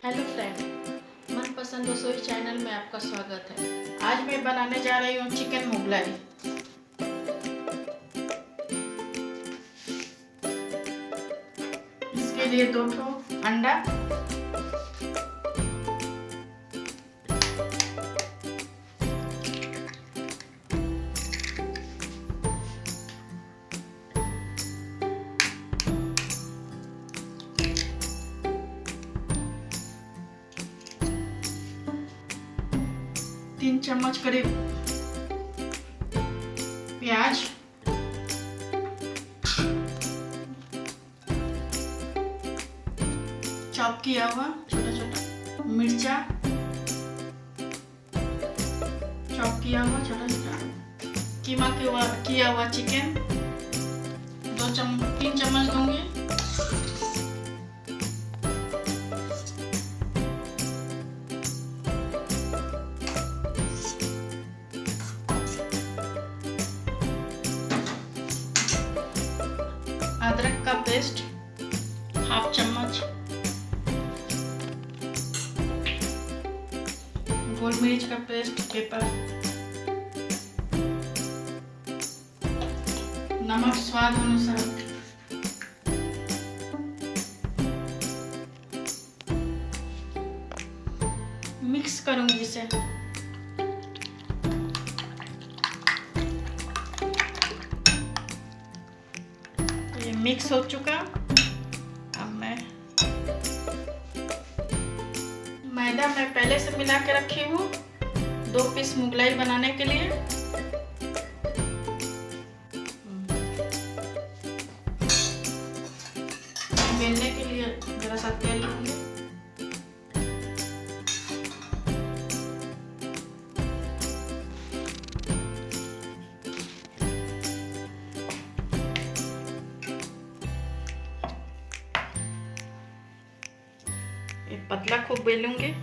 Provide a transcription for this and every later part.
Hello friend, मनपसंद रसोई channel में आपका स्वागत है। आज मैं बनाने जा रही हूँ चिकन मुगलाई। इसके लिए 2 अंडा, तीन चम्मच करीब प्याज, चॉप किया हुआ छोटा छोटा मिर्चा, चॉप किया हुआ छोटा छोटा कीमा किया हुआ चिकन 3 चम्मच दूंगी। अदरक का पेस्ट हाफ चम्मच, गोल मिर्च का पेस्ट, पेपर, नमक स्वाद अनुसार, मिक्स करूंगी इसे। ये मिक्स हो चुका। अब मैदा मैं पहले से मिला के रखी हूँ 2 पीस मुगलाई बनाने के लिए। बेलने के लिए जरा सा तेल लूंगी। ये पतला खूब बेलूंगी।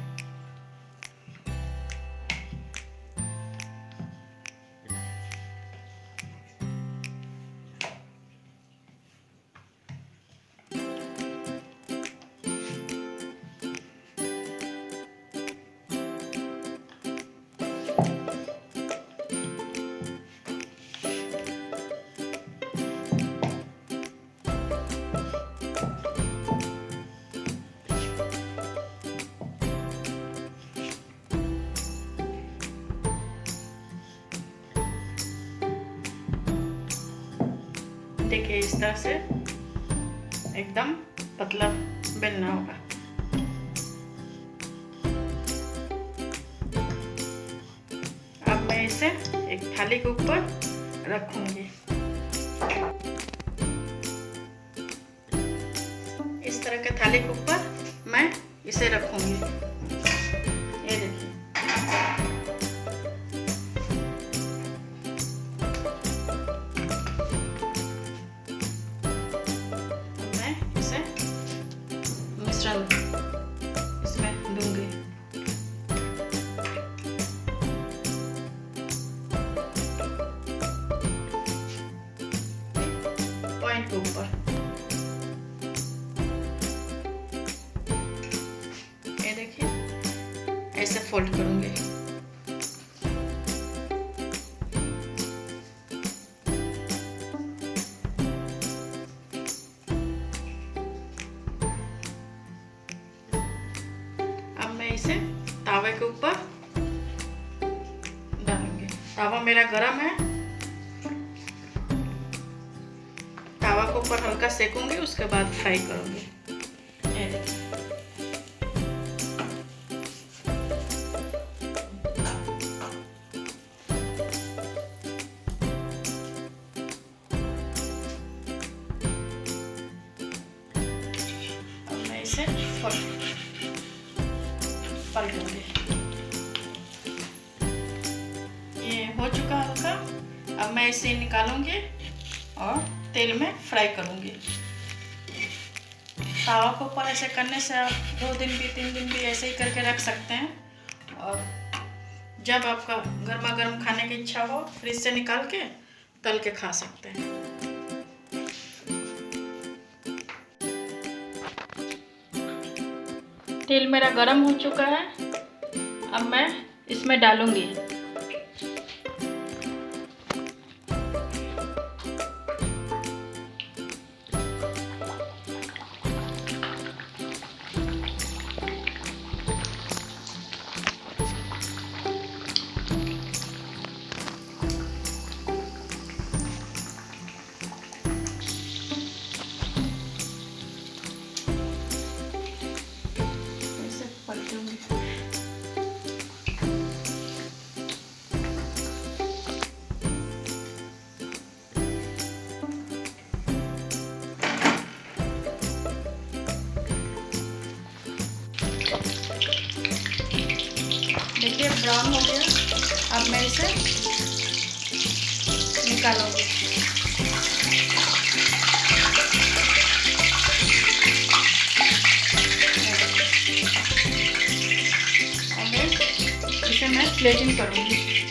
देखिए इस तरह से एकदम पतला बेलना होगा। अब मैं इसे एक थाली के ऊपर रखूंगी। इस तरह के थाली के ऊपर मैं इसे रखूंगी। ये देखिए, इसमें दूंगी। पॉइंट के ऊपर ये देखिए, ऐसे फोल्ड करूंगी। इसे तावे के ऊपर डालूंगी। तावा मेरा गरम है। तावा के ऊपर हल्का सेकूंगी, उसके बाद फ्राई करूंगी। अब मैं इसे पलटूंगी। ये हो चुका हल्का। अब मैं इसे निकालूंगी और तेल में फ्राई करूंगी। तावा के ऊपर ऐसे करने से आप 2 दिन भी 3 दिन भी ऐसे ही करके रख सकते हैं, और जब आपका गर्मा गर्म खाने की इच्छा हो फ्रिज से निकाल के तल के खा सकते हैं। तेल मेरा गरम हो चुका है। अब मैं इसमें डालूंगी पलटूंगी। देखिए ब्राउन हो गया। अब मैं इसे निकालूंगी। इसे मैं प्लेटिंग करूंगी।